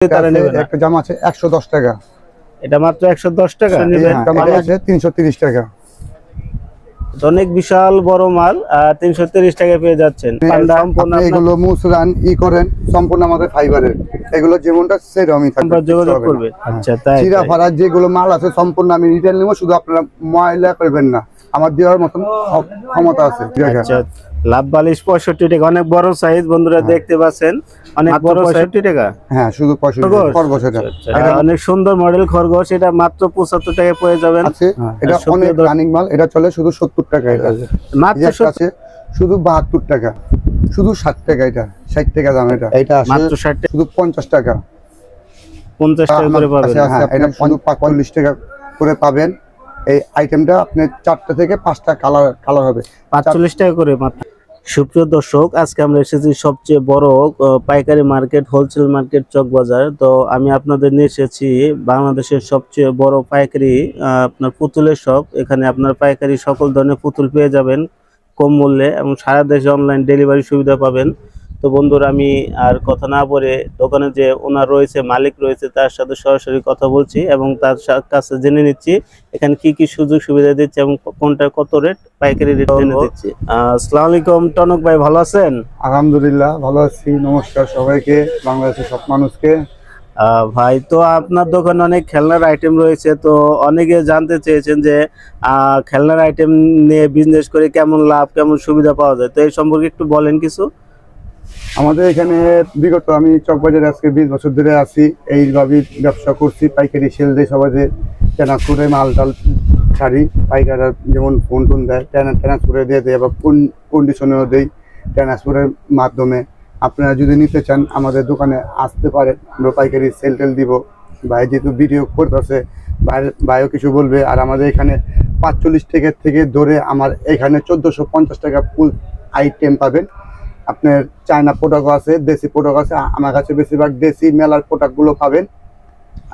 একটা জামা আছে 110 টাকা। এটা মাত্র 110 টাকা। এটা আছে 330 টাকা। অনেক বিশাল বড় মাল 330 টাকায় পেয়ে যাচ্ছেন। এগুলো মুসরান করেন সম্পূর্ণ আমাদের ফাইবারের, এগুলো যেমনটা সেরকমই থাকবে, যোগাযোগ করবেন। আচ্ছা, তাই চিরা ফারার যেগুলো মাল আছে সম্পূর্ণ আমি রিটেল নেব, শুধু আপনারা ময়লা করবেন না, আমার দেওয়ার মতন ক্ষমতা আছে। আচ্ছা, লাভ বালিশ 65 টাকা, অনেক বড় সাইজ বন্ধুরা দেখতে পাচ্ছেন, অনেক বড় 65 টাকা। হ্যাঁ, শুধু 65 খরগোশ। এটা অনেক সুন্দর মডেল খরগোশ, এটা মাত্র 75 টাকায় পেয়ে যাবেন। এটা অনেক রানিং মাল, এটা চলে শুধু 70 টাকা। এটা মাত্র আছে শুধু 72 টাকা, শুধু 60 টাকা। এটা 60 টাকা দাম। এটা মাত্র 60 টাকা, শুধু 50 টাকা। 50 টাকা করে পাবেন। হ্যাঁ, এটা 45 টাকা করে পাবেন। এই আইটেমটা আপনি 4টা থেকে 5টা কালার হবে, 45 টাকা করে মাত্র। সুপ্রিয় দর্শক, আজকে আমরা এসেছি সবচেয়ে বড় পাইকারি মার্কেট, হোলসেল মার্কেট চকবাজার। তো আমি আপনাদের নিয়ে এসেছি বাংলাদেশের সবচেয়ে বড় পাইকারি আপনার পুতুলের শপ। এখানে আপনার পাইকারি সকল ধরনের পুতুল পেয়ে যাবেন কম মূল্যে, এবং সারা দেশে অনলাইন ডেলিভারি সুবিধা পাবেন। তো বন্ধুরা, আমি আর কথা না বলে দোকানে যে ওনার রয়েছে, মালিক রয়েছে, তার সাথে সরাসরি কথা বলছি এবং তার কাছে জেনে নিচ্ছি এখানে কি কি সুযোগ সুবিধা দিচ্ছে এবং কোনটা কত রেট, পাইকারি রেট জেনে দিচ্ছি। আসসালামু আলাইকুম টনক ভাই, ভালো আছেন? আলহামদুলিল্লাহ ভালো আছি। নমস্কার সবাইকে, বাংলাদেশের সব মানুষকে। ভাই, তো আপনার দোকানে অনেক খেলনার আইটেম রয়েছে, তো অনেকে জানতে চেয়েছেন যে খেলনার আইটেম নিয়ে বিজনেস করে কেমন লাভ, কেমন সুবিধা পাওয়া যায়, তো এই সম্পর্কে একটু বলেন কিছু। আমাদের এখানে বিগত আমি চকবাজারে আজকে 20 বছর ধরে আছি, এইভাবে ব্যবসা করছি। পাইকারি সেল দিয়ে সবাই ট্রান্স করে মাল টাল ছাড়ি, পাইকাররা যেমন ফোন টোন দেয় ট্রান্স করে দিয়ে দেয়, আবার কন্ডিশনেও দেই ট্রান্সফারের মাধ্যমে। আপনারা যদি নিতে চান আমাদের দোকানে আসতে পারেন, আমরা পাইকারি সেল টেল দিব। ভাই যেহেতু ভিডিও করতেছে, ভাইও কিছু বলবে। আর আমাদের এখানে 45 টাকা থেকে ধরে আমার এখানে 1450 টাকা ফুল আইটেম পাবেন। আপনার চায়না প্রোডাক্ট আছে, দেশি প্রোডাক্ট আছে। আমার কাছে বেশিরভাগ দেশি মেলার প্রোডাক্টগুলো পাবেন,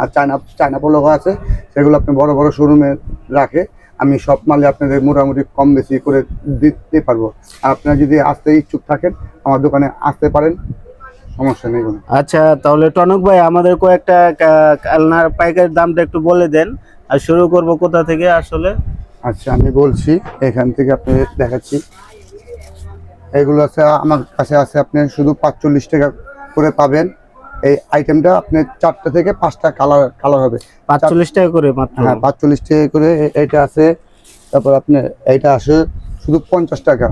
আর চায়না প্রোডাক্ট আছে, সেগুলো আপনি বড় বড় শোরুমে রাখে। আমি সব মালে আপনাদের মোটামুটি কম বেশি করে দিতে পারবো। আর আপনারা যদি আসতে ইচ্ছুক থাকেন আমার দোকানে আসতে পারেন, সমস্যা নেই কোনো। আচ্ছা, তাহলে টনক ভাই আমাদের কয়েকটা খেলনার পাইকারি দামটা একটু বলে দেন, আর শুরু করব কোথা থেকে আসলে। আচ্ছা, আমি বলছি, এখান থেকে আপনি দেখাচ্ছি। এগুলো আছে আমার কাছে আছে, আপনি শুধু 45 টাকা করে পাবেন। এই আইটেমটা আপনি 4টা থেকে 5টা কালার হবে, 45 টাকা করে মাত্র। হ্যাঁ, 45 টাকা করে এটা আছে। তারপর আপনি এইটা আসে শুধু 50 টাকা।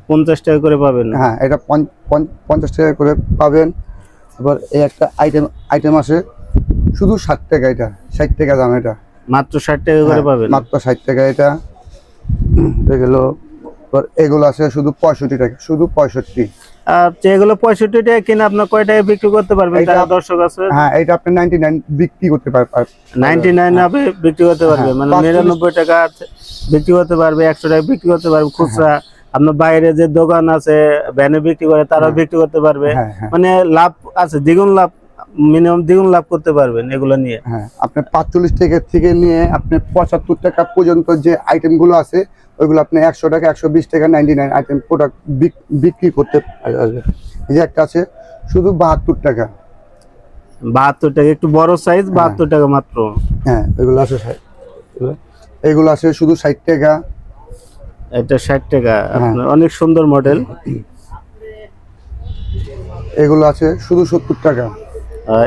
50 টাকা করে পাবেন। হ্যাঁ, এটা 50 টাকা করে পাবেন। তারপর এই একটা আইটেম আছে শুধু 60 টাকা। এটা 60 টাকা দাম। এটা মাত্র 60 টাকা করে পাবেন, মাত্র 60 টাকা। এটা গেল। এগুলো আছে শুধু 65 টাকা, শুধু 65। আচ্ছা, এগুলো 65 টাকা কিনে আপনার কয় টাকা বিক্রি করতে পারবেন? যারা দর্শক আছে, হ্যাঁ, এটা আপনি 99 বিক্রি করতে পারবেন। 99 আপনি বিক্রি করতে পারবেন, মানে 99 টাকা বিক্রি করতে পারবে, 100 টাকা বিক্রি করতে পারবে খুচরা। আপনার বাইরে যে দোকান আছে ভ্যানে বিক্রি করে, তারাও বিক্রি করতে পারবে। মানে লাভ আছে, দ্বিগুণ লাভ, মিনিমাম দ্বিগুণ লাভ করতে পারবেন এগুলো নিয়ে। হ্যাঁ, আপনি 45 টাকা থেকে নিয়ে আপনি 75 টাকা পর্যন্ত যে আইটেমগুলো আছে ওইগুলো আপনি 100 টাকা, 120 টাকা 99 আইটেম প্রোডাক্ট বিক্রি করতে পারবেন। এই যে একটা আছে শুধু 72 টাকা। 72 টাকা, একটু বড় সাইজ, 72 টাকা মাত্র। হ্যাঁ, এগুলো আছে শুধু 60 টাকা। এটা 60 টাকা, আপনার অনেক সুন্দর মডেল। এগুলো আছে শুধু 70 টাকা।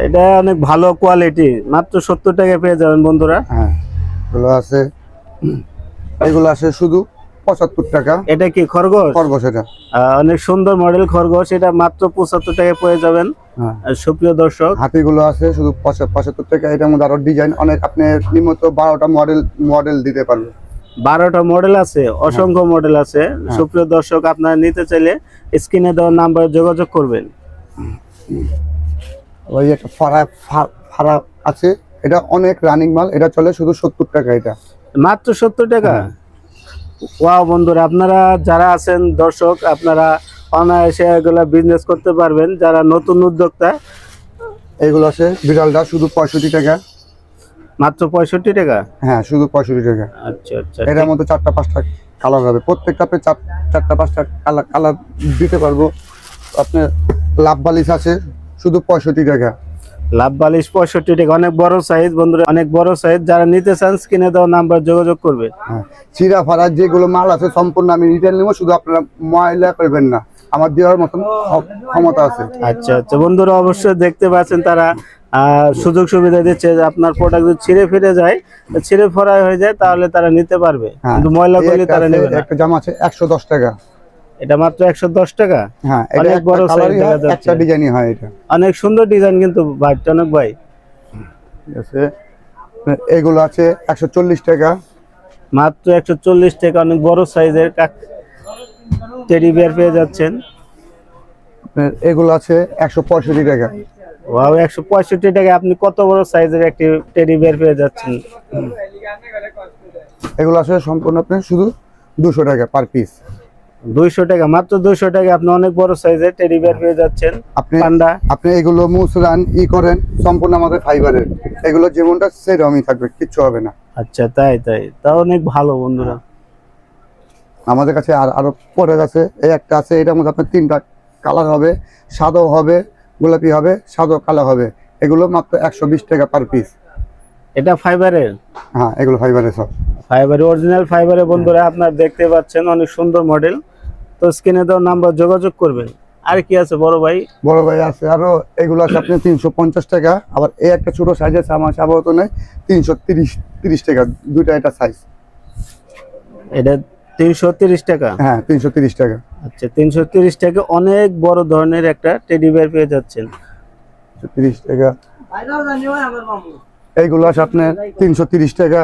এটা অনেক ভালো কোয়ালিটি, মাত্র 70 টাকায় পেয়ে যাবেন বন্ধুরা। হ্যাঁ, এগুলো আছে শুধু 75 টাকা। এটা কি খরগোশ? খরগোশ, এটা অনেক সুন্দর মডেল খরগোশ, এটা মাত্র 75 টাকায় পেয়ে যাবেন। সুপ্রিয় দর্শক, হাতিগুলো আছে শুধু 75 টাকা। এটার মধ্যে আরো ডিজাইন অনেক, আপনি নিয়মিত 12টা মডেল দিতে পারবেন। 12টা মডেল আছে, অসংখ্য মডেল আছে। সুপ্রিয় দর্শক, আপনারা নিতে চাইলে স্ক্রিনে দেওয়া নাম্বারে যোগাযোগ করবেন। ওই একটা ফারা আছে, এটা অনেক রানিং মাল, এটা চলে শুধু 70 টাকা। এটা মাত্র 70 টাকা। ওয়াও বন্ধুরা, আপনারা যারা আছেন দর্শক, আপনারা অনায়াসে এগুলা বিজনেস করতে পারবেন, যারা নতুন উদ্যোক্তা। এগুলো আছে বিড়ালটা শুধু 65 টাকা। মাত্র 65 টাকা? হ্যাঁ, শুধু 65 টাকা। আচ্ছা আচ্ছা, এটার মধ্যে 4টা 5টা কালার হবে, প্রত্যেকটা 4টা 5টা কালার দিতে পারবো। আপনার লাভ বালিশ আছে শুধু 65 টাকা। লাভ বালিশ 65 টাকা, অনেক বড় সাইজ বন্ধুরা, অনেক বড় সাইজ। যারা নিতে চান স্ক্রিনে দেওয়া নাম্বার যোগাযোগ করবে। হ্যাঁ, চিরা ফাড়ার যেগুলো মাল আছে সম্পূর্ণ আমি রিটেল নেবো, শুধু আপনারা ময়লা করবেন না, আমার দেওয়ার মতন ক্ষমতা আছে। আচ্ছা আচ্ছা বন্ধুরা, অবশ্যই দেখতে পাচ্ছেন তারা সুযোগ সুবিধা দিচ্ছে যে আপনার প্রোডাক্ট যদি ছিঁড়ে ফিরে যায়, ছিঁড়ে ফোড়া হয়ে যায়, তাহলে তারা নিতে পারবে, কিন্তু ময়লা করলে তারা নেবে না। একটা জামা আছে 110 টাকা, এটা মাত্র 110 টাকা। হ্যাঁ, অনেক বড় সাইজ, একটা ডিজাইনই হয়, এটা অনেক সুন্দর ডিজাইন, কিন্তু ভাই টনক ভাই ঠিক আছে। এগুলো আছে 140 টাকা, মাত্র 140 টাকা। অনেক বড় সাইজের টেডি বিয়ার পেয়ে যাচ্ছেন। এগুলো আছে 165 টাকা। ওয়াও, 165 টাকা আপনি কত বড় সাইজের একটি টেডি বিয়ার পেয়ে যাচ্ছেন। এগুলো আছে সম্পূর্ণ আপনি শুধু 200 টাকা পার পিস। 200 টাকা, মাত্র 200 টাকা আপনি অনেক বড় সাইজের টেডি বিয়ার পেয়ে যাচ্ছেন। আপনি এগুলো মুসরান করেন সম্পূর্ণ আমাদের ফাইবারের, এগুলো যেমনটা সেরকমই থাকবে, কিচ্ছু হবে না। আচ্ছা, তাই তা অনেক ভালো বন্ধুরা। আমাদের কাছে আরো পরে আছে, এই একটা আছে, এটার মধ্যে আপনার 3টা কালার হবে, সাদা হবে, গোলাপি হবে, সাদা কালো হবে। এগুলো মাত্র 120 টাকা পার পিস। এটা ফাইবারের? হ্যাঁ, এগুলো ফাইবারের, সব ফাইবারের, অরিজিনাল ফাইবারের বন্ধুরা। আপনারা দেখতে পাচ্ছেন অনেক সুন্দর মডেল। তো স্ক্রিনে দেওয়া নাম্বার যোগাযোগ করবেন। আর কি আছে বড় ভাই? বড় ভাই আছে আরো, এগুলো আছে আপনি 350 টাকা। আবার এই একটা ছোট সাইজ আছে আমার সাবত নেই, 330 টাকা, দুইটা এটা সাইজ। এটা 330 টাকা? হ্যাঁ, 330 টাকা। আচ্ছা, 330 টাকা অনেক বড় ধরনের একটা টেডি বিয়ার পেয়ে যাচ্ছেন। 30 টাকা। এইগুলো আছে আপনার 330 টাকা।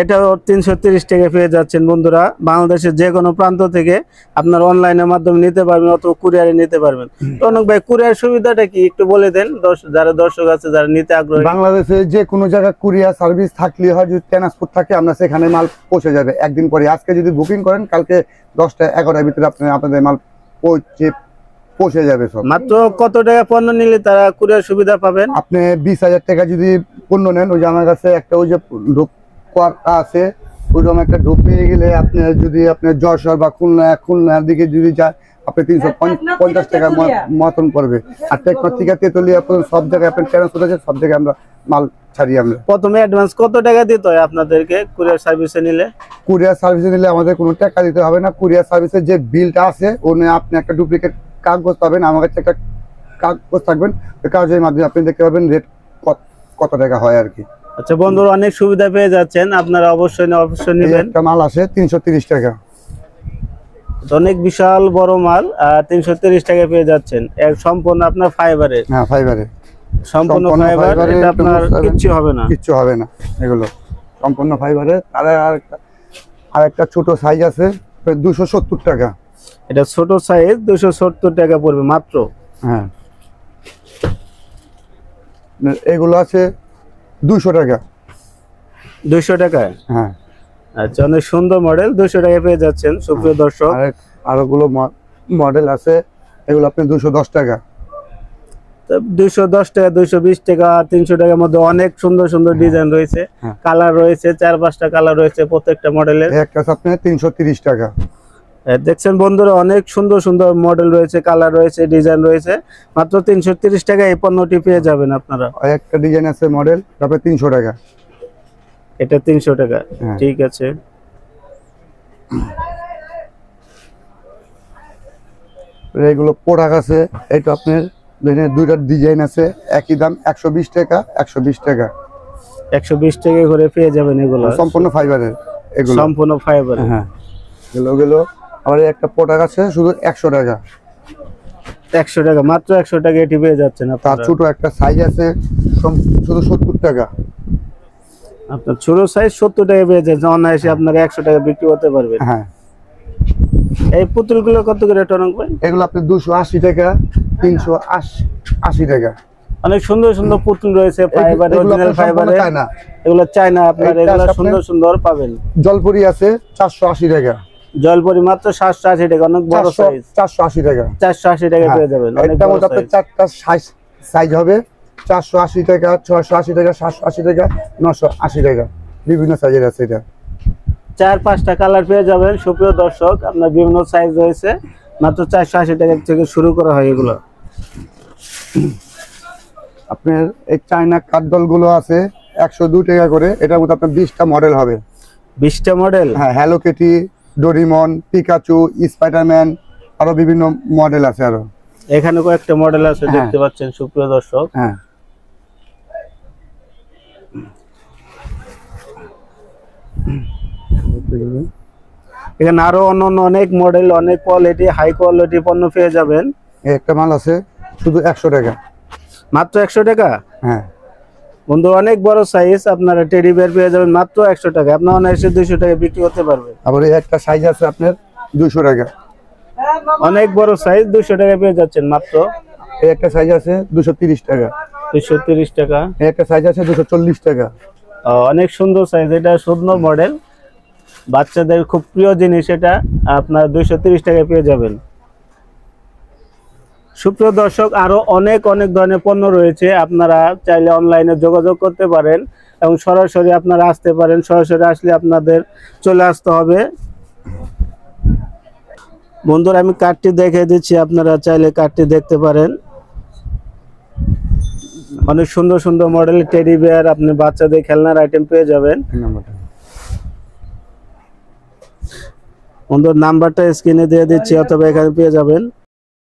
এটাও 330 টাকা পেয়ে যাচ্ছেন বন্ধুরা। বাংলাদেশের যে কোনো প্রান্ত থেকে আপনার অনলাইনের মাধ্যমে নিতে পারবেন অথবা কুরিয়ারে নিতে পারবেন। অনেক ভাই, কুরিয়ার সুবিধাটা কি একটু বলে দেন, যারা দর্শক আছে যারা নিতে আগ্রহী। বাংলাদেশে যে কোনো জায়গায় কুরিয়ার সার্ভিস থাকলে হয়, যদি ট্রান্সপোর্ট থাকে আমরা সেখানে মাল পৌঁছে যাবে একদিন পরে। আজকে যদি বুকিং করেন, কালকে 10টা 11টার ভিতরে আপনাদের মাল পৌঁছে যাবে সব। মাত্র কত টাকা পণ্য নিলে তারা কুরিয়ার সুবিধা পাবেন? আপনি 20,000 টাকা যদি পণ্য নেন, ওই যে আমার কাছে একটা ওই যে আছে, ওইরকম একটা ঢোপ পেয়ে গেলে আপনি যদি আপনার যশোর বা খুলনার দিকে যদি যায়, আপনি 350 টাকার মতন পড়বে। আর টেকনোর থেকে তেতুলিয়া সব জায়গায় আপনার ট্রান্সপোর্ট আছে, সব জায়গায় আমরা মাল ছাড়ি। আমরা প্রথমে অ্যাডভান্স কত টাকা দিতে হয় আপনাদেরকে কুরিয়ার সার্ভিসে নিলে? কুরিয়ার সার্ভিসে নিলে আমাদের কোনো টাকা দিতে হবে না। কুরিয়ার সার্ভিসের যে বিলটা আছে, ওনে আপনি একটা ডুপ্লিকেট কাগজ পাবেন, আমার কাছে একটা কাগজ থাকবেন, ওই কাগজের মাধ্যমে আপনি দেখতে পাবেন রেট কত টাকা হয় আর কি। আচ্ছা বন্ধুরা, অনেক সুবিধা পেয়ে যাচ্ছেন, আপনারা অবশ্যই নেবেন। একটা মাল আছে 330 টাকা, অনেক বিশাল বড় মাল, 330 টাকা পেয়ে যাচ্ছেন। সম্পূর্ণ আপনার ফাইবারের? হ্যাঁ, ফাইবারের, সম্পূর্ণ ফাইবার, এটা আপনার কিচ্ছু হবে না, কিচ্ছু হবে না, এগুলো সম্পূর্ণ ফাইবারের। আর একটা ছোট সাইজ আছে 270 টাকা। এটা ছোট সাইজ 270 টাকা পড়বে মাত্র। হ্যাঁ, এগুলো আছে 200 টাকা। 200 টাকায়? হ্যাঁ। আচ্ছা, অনেক সুন্দর মডেল, 200 টাকায় পেয়ে যাচ্ছেন সুপ্রিয় দর্শক। আরোগুলো মডেল আছে, এগুলো আপনি 210 টাকা। 210 টাকা, 220 টাকা, 300 টাকার মধ্যে অনেক সুন্দর সুন্দর ডিজাইন রয়েছে, কালার রয়েছে, 4-5টা কালার রয়েছে প্রত্যেকটা মডেলের। একটা আপনি 330 টাকা। দেখছেন বন্ধুরা, অনেক সুন্দর সুন্দর মডেল রয়েছে, কালার রয়েছে, ডিজাইন রয়েছে। মাত্র 330 টাকা এই পণ্যটি পেয়ে যাবেন আপনারা। একটা ডিজাইন আছে মডেল, তারপরে 300 টাকা। এটা 300 টাকা, ঠিক আছে। এগুলো প্রোডাক্ট আছে, এটা আপনার দুইটা ডিজাইন আছে, একই দাম 120 টাকা, 120 টাকা। 120 টাকা করে পেয়ে যাবেন এগুলো, সম্পূর্ণ ফাইবারের, এগুলো সম্পূর্ণ ফাইবার। হ্যাঁ, এগুলো আবার একটা প্রোডাক্ট আছে শুধু 100 টাকা। 100 টাকা, মাত্র 100 টাকা এটি পেয়ে যাচ্ছেন আপনারা। তার ছোট একটা সাইজ আছে শুধু 70 টাকা। আপনার ছোট সাইজ 70 টাকা পেয়ে যাচ্ছেন, অনায়াসে আপনারা 100 টাকা বিক্রি করতে পারবেন। হ্যাঁ। এই পুতুলগুলো কত করে টনক ভাই? এগুলো আপনি 280 টাকা, 380 টাকা। অনেক সুন্দর সুন্দর পুতুল রয়েছে, ফাইবার, অরিজিনাল ফাইবারের। এগুলো চায়না, আপনারা এগুলো সুন্দর সুন্দর পাবেন। জলপুরি আছে 480 টাকা। জলপুরি মাত্র 780 টাকা, অনেক বড় সাইজ। 480 টাকা, 480 টাকা পেয়ে যাবেন। অনেক বড় সাইজ, চারটা সাইজ হবে 480 টাকা, 680 টাকা, 780 টাকা, 980 টাকা, বিভিন্ন সাইজের আছে। এটা 4-5টা কালার পেয়ে যাবেন সুপ্রিয় দর্শক, আপনার বিভিন্ন সাইজ রয়েছে। মাত্র 480 টাকা থেকে শুরু করা হয় এগুলো। আপনার এই চায়না কাঠদল গুলো আছে 102 টাকা করে, এটার মধ্যে আপনার 20টা মডেল হবে। 20টা মডেল? হ্যাঁ, hello Kitty, Doraemon, Pikachu, Spiderman, আরো বিভিন্ন মডেল আছে আরো। এখানে কয়েকটা মডেল আছে হ্যাঁ। দেখতে পাচ্ছেন সুপ্রিয় দর্শক। হ্যাঁ, এখানে আরো অন্যান্য অনেক মডেল, অনেক কোয়ালিটি, হাই কোয়ালিটি পণ্য পেয়ে যাবেন। এই একটা মাল আছে শুধু 100 টাকা। মাত্র 100 টাকা? হ্যাঁ, বন্ধু অনেক বড় সাইজ আপনারা টেডি বেয়ার পেয়ে যাবেন মাত্র 100 টাকা। আপনার অনায়াসে 200 টাকা বিক্রি করতে পারবেন। আবার এই একটা সাইজ আছে আপনার 200 টাকা। অনেক বড় সাইজ 200 টাকা পেয়ে যাচ্ছেন মাত্র। এই একটা সাইজ আছে 230 টাকা। 230 টাকা। এই একটা সাইজ আছে 240 টাকা। অনেক সুন্দর সাইজ, এটা সুন্দর মডেল, বাচ্চাদের খুব প্রিয় জিনিস, এটা আপনার 230 টাকায় পেয়ে যাবেন। সুপ্রিয় দর্শক, আরো অনেক অনেক ধরনের পণ্য রয়েছে, আপনারা চাইলে অনলাইনে যোগাযোগ করতে পারেন এবং সরাসরি আপনারা আসতে পারেন। সরাসরি আসলে আপনাদের চলে আসতে হবে। বন্ধুরা আমি কার্ডটি দেখে দিচ্ছি, আপনারা চাইলে কার্ডটি দেখতে পারেন। অনেক সুন্দর সুন্দর মডেল টেডি বিয়ার, আপনি বাচ্চাদের খেলনার আইটেম পেয়ে যাবেন। এই নাম্বারটা। বন্ধুর নাম্বারটা স্ক্রিনে দিয়ে দিচ্ছি, অথবা এখানে পেয়ে যাবেন।